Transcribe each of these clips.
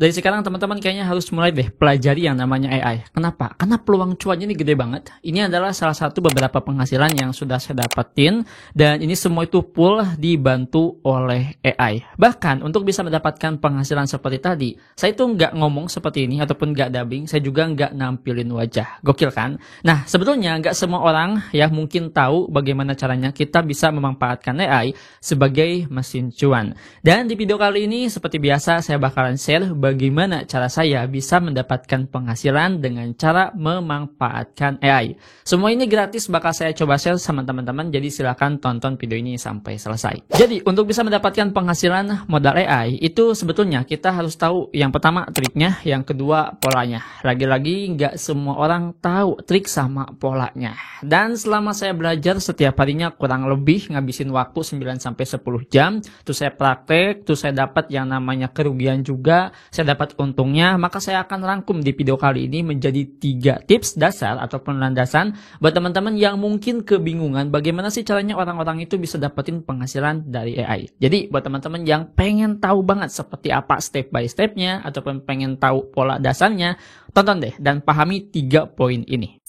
Dari sekarang teman-teman kayaknya harus mulai deh pelajari yang namanya AI. Kenapa? Karena peluang cuannya ini gede banget. Ini adalah salah satu beberapa penghasilan yang sudah saya dapetin. Dan ini semua itu full dibantu oleh AI. Bahkan untuk bisa mendapatkan penghasilan seperti tadi, saya itu nggak ngomong seperti ini ataupun nggak dubbing. Saya juga nggak nampilin wajah. Gokil kan? Nah, sebetulnya nggak semua orang ya mungkin tahu bagaimana caranya kita bisa memanfaatkan AI sebagai mesin cuan. Dan di video kali ini seperti biasa saya bakalan share bagaimana cara saya bisa mendapatkan penghasilan dengan cara memanfaatkan AI. Semua ini gratis bakal saya coba share sama teman-teman, jadi silahkan tonton video ini sampai selesai. Jadi untuk bisa mendapatkan penghasilan modal AI itu sebetulnya kita harus tahu yang pertama triknya, yang kedua polanya. Lagi-lagi nggak semua orang tahu trik sama polanya. Dan selama saya belajar setiap harinya kurang lebih ngabisin waktu 9-10 jam, terus saya praktek, terus saya dapat yang namanya kerugian juga, saya dapat untungnya, maka saya akan rangkum di video kali ini menjadi 3 tips dasar ataupun landasan buat teman-teman yang mungkin kebingungan bagaimana sih caranya orang-orang itu bisa dapetin penghasilan dari AI. Jadi buat teman-teman yang pengen tahu banget seperti apa step by stepnya ataupun pengen tahu pola dasarnya, tonton deh dan pahami 3 poin ini.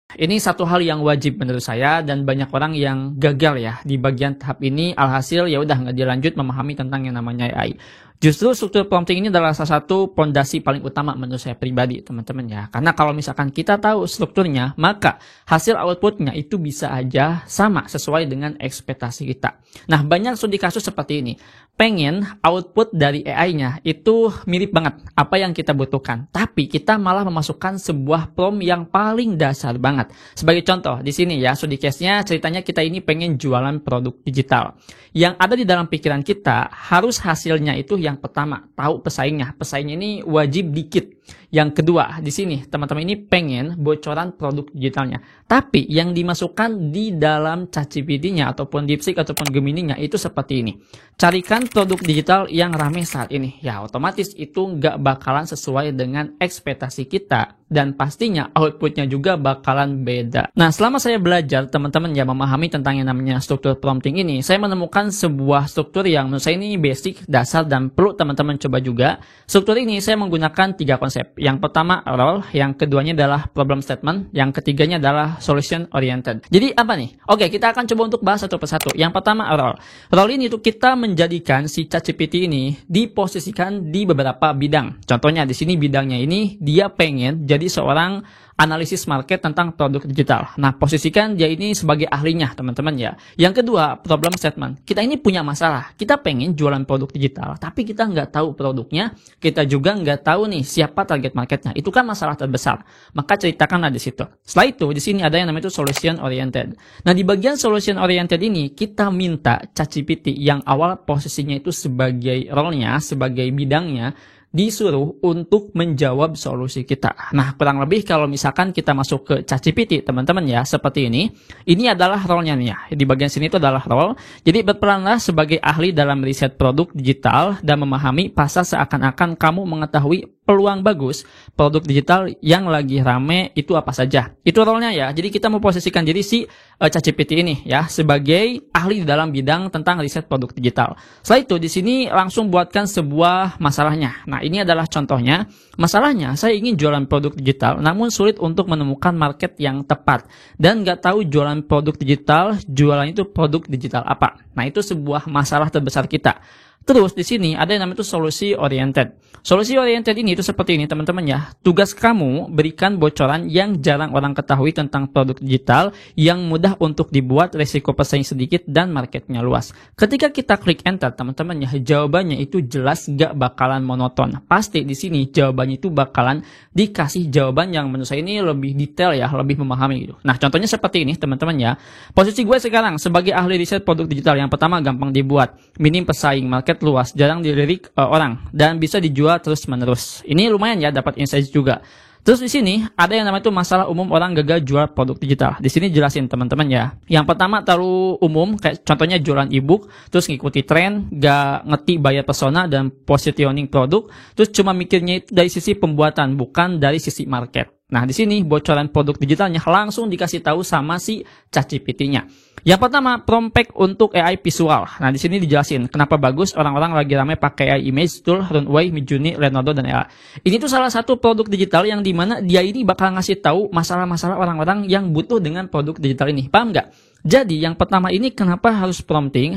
Ini satu hal yang wajib menurut saya dan banyak orang yang gagal ya di bagian tahap ini, alhasil ya udah nggak dilanjut memahami tentang yang namanya AI. Justru struktur prompting ini adalah salah satu pondasi paling utama menurut saya pribadi teman-teman ya. Karena kalau misalkan kita tahu strukturnya, maka hasil outputnya itu bisa aja sama sesuai dengan ekspektasi kita. Nah, banyak studi kasus seperti ini. Pengen output dari AI-nya itu mirip banget apa yang kita butuhkan. Tapi kita malah memasukkan sebuah prompt yang paling dasar banget. Sebagai contoh, di sini ya, studi case-nya ceritanya kita ini pengen jualan produk digital. Yang ada di dalam pikiran kita harus hasilnya itu yang pertama, tahu pesaingnya. Pesaingnya ini wajib dikit. Yang kedua, di sini teman-teman ini pengen bocoran produk digitalnya. Tapi yang dimasukkan di dalam ChatGPT-nya ataupun DeepSeek ataupun Gemini-nya itu seperti ini. Carikan produk digital yang ramai saat ini. Ya, otomatis itu nggak bakalan sesuai dengan ekspektasi kita. Dan pastinya outputnya juga bakalan beda. Nah, selama saya belajar teman-teman ya memahami tentang yang namanya struktur prompting ini, saya menemukan sebuah struktur yang menurut saya ini basic, dasar, dan perlu teman-teman coba juga. Struktur ini saya menggunakan 3 konsep. Yang pertama role, yang keduanya adalah problem statement, yang ketiganya adalah solution oriented. Jadi apa nih? Oke, kita akan coba untuk bahas satu persatu. Yang pertama role. Role ini itu kita menjadikan si ChatGPT ini diposisikan di beberapa bidang. Contohnya di sini bidangnya ini dia pengen jadi seorang analisis market tentang produk digital. Nah, posisikan dia ini sebagai ahlinya, teman-teman ya. Yang kedua, problem statement. Kita ini punya masalah. Kita pengen jualan produk digital, tapi kita nggak tahu produknya. Kita juga nggak tahu nih siapa target marketnya. Itu kan masalah terbesar. Maka ceritakanlah di situ. Setelah itu, di sini ada yang namanya itu solution oriented. Nah, di bagian solution oriented ini, kita minta ChatGPT yang awal posisinya itu sebagai role-nya, sebagai bidangnya, disuruh untuk menjawab solusi kita. Nah, kurang lebih kalau misalkan kita masuk ke ChatGPT, teman-teman ya, seperti ini. Ini adalah role-nya nih ya. Di bagian sini itu adalah role. Jadi berperanlah sebagai ahli dalam riset produk digital dan memahami pasar seakan-akan kamu mengetahui peluang bagus produk digital yang lagi rame itu apa saja. Itu role-nya ya. Jadi kita mau posisikan diri si ChatGPT ini ya sebagai ahli di dalam bidang tentang riset produk digital. Setelah itu di sini langsung buatkan sebuah masalahnya. Nah, ini adalah contohnya. Masalahnya saya ingin jualan produk digital namun sulit untuk menemukan market yang tepat dan nggak tahu jualan produk digital, jualan itu produk digital apa. Nah, itu sebuah masalah terbesar kita. Terus di sini ada yang namanya itu solusi oriented. Solusi oriented ini itu seperti ini teman-teman ya. Tugas kamu berikan bocoran yang jarang orang ketahui tentang produk digital yang mudah untuk dibuat, resiko pesaing sedikit dan marketnya luas. Ketika kita klik enter teman-teman ya, jawabannya itu jelas gak bakalan monoton. Pasti di sini jawabannya itu bakalan dikasih jawaban yang menurut saya ini lebih detail ya, lebih memahami gitu. Nah, contohnya seperti ini teman-teman ya. Posisi gue sekarang sebagai ahli riset produk digital yang pertama gampang dibuat, minim pesaing, market luas, jarang dilirik orang dan bisa dijual terus-menerus. Ini lumayan ya, dapat insight juga. Terus di sini ada yang namanya itu masalah umum orang gagal jual produk digital. Di sini jelasin teman-teman ya. Yang pertama terlalu umum, kayak contohnya jualan e-book, terus ngikuti tren, gak ngerti bayar persona dan positioning produk, terus cuma mikirnya itu dari sisi pembuatan bukan dari sisi market. Nah, di sini bocoran produk digitalnya langsung dikasih tahu sama si ChatGPT-nya. Yang pertama, prompt pack untuk AI visual. Nah, di sini dijelasin kenapa bagus, orang-orang lagi ramai pakai AI image tool, Runway, Midjourney, Leonardo, dan AI. Ini tuh salah satu produk digital yang dimana dia ini bakal ngasih tahu masalah-masalah orang-orang yang butuh dengan produk digital ini. Paham nggak? Jadi, yang pertama ini kenapa harus prompting?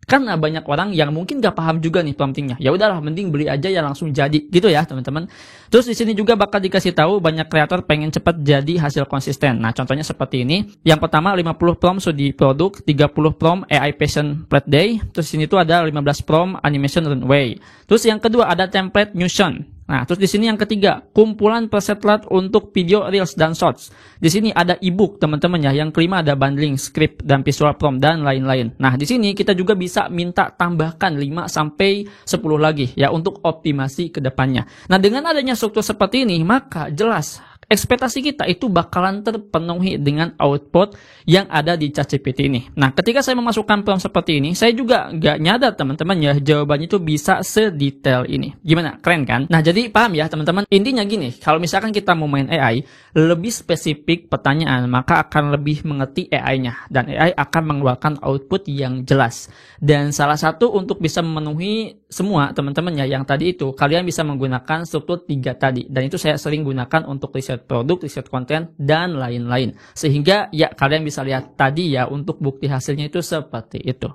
Karena banyak orang yang mungkin gak paham juga nih promptingnya. Ya udahlah, mending beli aja ya langsung jadi gitu ya teman-teman. Terus di sini juga bakal dikasih tahu banyak kreator pengen cepat jadi hasil konsisten. Nah, contohnya seperti ini. Yang pertama 50 prompt studi produk, 30 prompt AI Passion Flat Day. Terus sini tuh ada 15 prompt animation runway. Terus yang kedua ada template Notion. Nah, terus di sini yang ketiga, kumpulan preset untuk video reels dan shorts. Di sini ada ebook teman-teman ya. Yang kelima ada bundling, script dan visual prompt dan lain-lain. Nah, di sini kita juga bisa minta tambahkan 5 sampai 10 lagi ya untuk optimasi ke depannya. Nah, dengan adanya struktur seperti ini, maka jelas ekspektasi kita itu bakalan terpenuhi dengan output yang ada di ChatGPT ini. Nah, ketika saya memasukkan prompt seperti ini, saya juga nggak nyadar teman-teman ya, jawabannya itu bisa sedetail ini. Gimana? Keren kan? Nah, jadi paham ya teman-teman? Intinya gini, kalau misalkan kita mau main AI, lebih spesifik pertanyaan, maka akan lebih mengerti AI-nya. Dan AI akan mengeluarkan output yang jelas. Dan salah satu untuk bisa memenuhi semua teman-teman ya, yang tadi itu, kalian bisa menggunakan struktur 3 tadi. Dan itu saya sering gunakan untuk riset produk, riset konten, dan lain-lain. Sehingga ya kalian bisa lihat tadi ya, untuk bukti hasilnya itu seperti itu.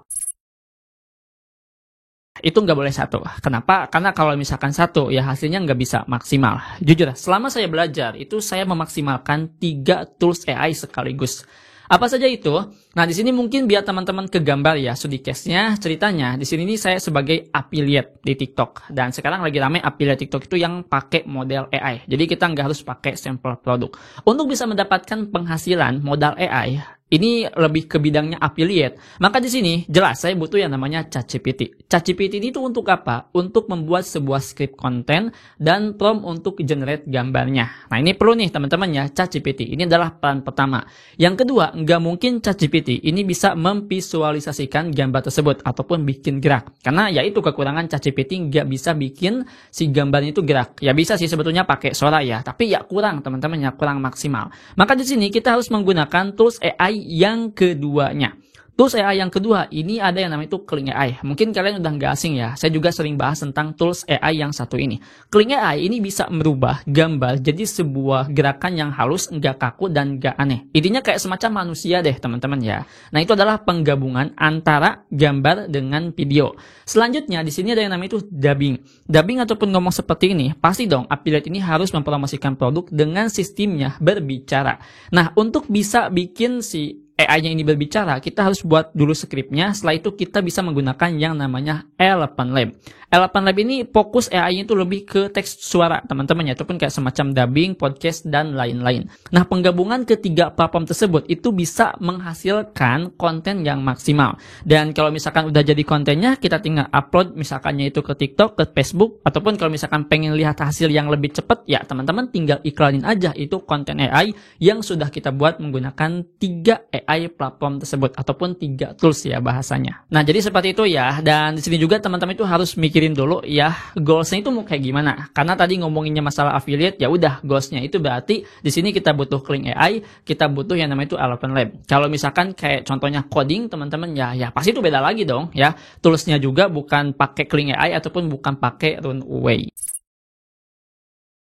Itu nggak boleh satu. Kenapa? Karena kalau misalkan satu, ya hasilnya nggak bisa maksimal. Jujur, selama saya belajar, itu saya memaksimalkan 3 tools AI sekaligus. Apa saja itu? Nah, di sini mungkin biar teman-teman kegambar ya studi case-nya, ceritanya. Di sini nih saya sebagai affiliate di TikTok. Dan sekarang lagi ramai affiliate TikTok itu yang pakai model AI. Jadi kita nggak harus pakai sampel produk. Untuk bisa mendapatkan penghasilan modal AI, ini lebih ke bidangnya affiliate. Maka di sini jelas saya butuh yang namanya ChatGPT. ChatGPT ini tuh untuk apa? Untuk membuat sebuah script konten dan prompt untuk generate gambarnya. Nah, ini perlu nih teman-teman ya, ChatGPT. Ini adalah peran pertama. Yang kedua, nggak mungkin ChatGPT ini bisa memvisualisasikan gambar tersebut ataupun bikin gerak. Karena ya itu kekurangan ChatGPT, nggak bisa bikin si gambarnya itu gerak. Ya bisa sih sebetulnya pakai suara ya, tapi ya kurang teman-teman ya, kurang maksimal. Maka di sini kita harus menggunakan tools AI yang keduanya. Tools AI yang kedua, ini ada yang namanya itu Kling AI. Mungkin kalian udah nggak asing ya, saya juga sering bahas tentang tools AI yang satu ini. Kling AI ini bisa merubah gambar jadi sebuah gerakan yang halus, nggak kaku, dan nggak aneh. Intinya kayak semacam manusia deh teman-teman ya. Nah, itu adalah penggabungan antara gambar dengan video. Selanjutnya, di sini ada yang namanya itu dubbing. Dubbing ataupun ngomong seperti ini, pasti dong affiliate ini harus mempromosikan produk dengan sistemnya berbicara. Nah, untuk bisa bikin si AI-nya ini berbicara, kita harus buat dulu skripnya. Setelah itu kita bisa menggunakan yang namanya Elephant Lab. Elephant Lab ini fokus AI-nya itu lebih ke teks suara teman-teman ya, ataupun kayak semacam dubbing, podcast, dan lain-lain. Nah, penggabungan ketiga platform tersebut itu bisa menghasilkan konten yang maksimal. Dan kalau misalkan udah jadi kontennya, kita tinggal upload misalkannya itu ke TikTok, ke Facebook, ataupun kalau misalkan pengen lihat hasil yang lebih cepat, ya teman-teman tinggal iklanin aja itu konten AI yang sudah kita buat menggunakan 3 AI platform tersebut ataupun 3 tools ya bahasanya. Nah, jadi seperti itu ya. Dan di sini juga teman-teman itu harus mikirin dulu ya goalsnya itu mau kayak gimana. Karena tadi ngomonginnya masalah affiliate, ya udah goalsnya itu berarti di sini kita butuh Kling AI, kita butuh yang namanya itu Elephant Lab. Kalau misalkan kayak contohnya coding teman-teman ya pasti itu beda lagi dong ya. Toolsnya juga bukan pakai Kling AI ataupun bukan pakai Runway.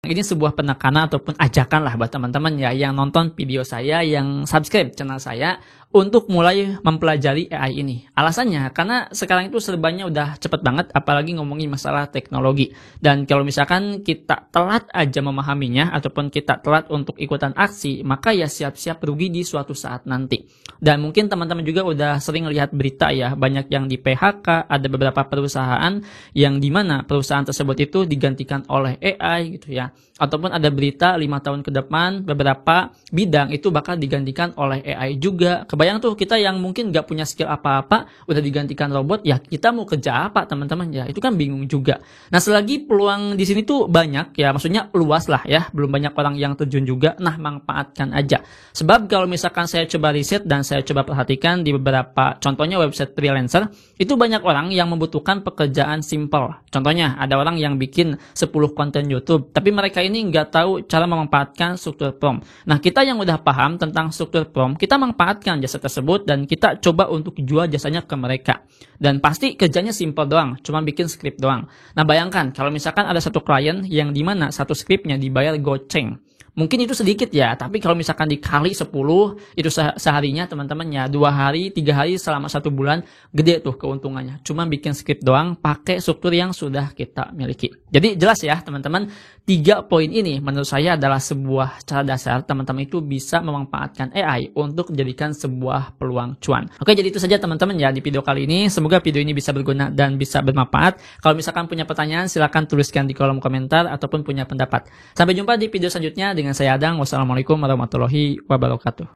Ini sebuah penekanan ataupun ajakan lah buat teman-teman ya yang nonton video saya, yang subscribe channel saya untuk mulai mempelajari AI ini. Alasannya karena sekarang itu serbanya udah cepet banget, apalagi ngomongin masalah teknologi. Dan kalau misalkan kita telat aja memahaminya ataupun kita telat untuk ikutan aksi, maka ya siap-siap rugi di suatu saat nanti. Dan mungkin teman-teman juga udah sering lihat berita ya, banyak yang di PHK, ada beberapa perusahaan yang dimana perusahaan tersebut itu digantikan oleh AI gitu ya. Ataupun ada berita 5 tahun ke depan beberapa bidang itu bakal digantikan oleh AI juga. Kebayang tuh kita yang mungkin nggak punya skill apa-apa, udah digantikan robot, ya kita mau kerja apa teman-teman ya? Itu kan bingung juga. Nah, selagi peluang di sini tuh banyak ya, maksudnya luas lah ya, belum banyak orang yang terjun juga, nah manfaatkan aja. Sebab kalau misalkan saya coba riset dan saya coba perhatikan di beberapa, contohnya website freelancer, itu banyak orang yang membutuhkan pekerjaan simple. Contohnya, ada orang yang bikin 10 konten YouTube, tapi mereka ini nggak tahu cara memanfaatkan struktur prompt. Nah, kita yang udah paham tentang struktur prompt, kita manfaatkan jasa tersebut dan kita coba untuk jual jasanya ke mereka. Dan pasti kerjanya simple doang, cuma bikin script doang. Nah, bayangkan kalau misalkan ada satu klien yang dimana satu scriptnya dibayar goceng. Mungkin itu sedikit ya, tapi kalau misalkan dikali 10, itu seharinya teman-teman ya, 2 hari, 3 hari selama 1 bulan, gede tuh keuntungannya. Cuma bikin script doang, pakai struktur yang sudah kita miliki. Jadi jelas ya teman-teman, 3 poin ini menurut saya adalah sebuah cara dasar teman-teman itu bisa memanfaatkan AI untuk menjadikan sebuah peluang cuan. Oke, jadi itu saja teman-teman ya di video kali ini. Semoga video ini bisa berguna dan bisa bermanfaat. Kalau misalkan punya pertanyaan, silahkan tuliskan di kolom komentar ataupun punya pendapat. Sampai jumpa di video selanjutnya dengan saya Adang. Wassalamualaikum warahmatullahi wabarakatuh.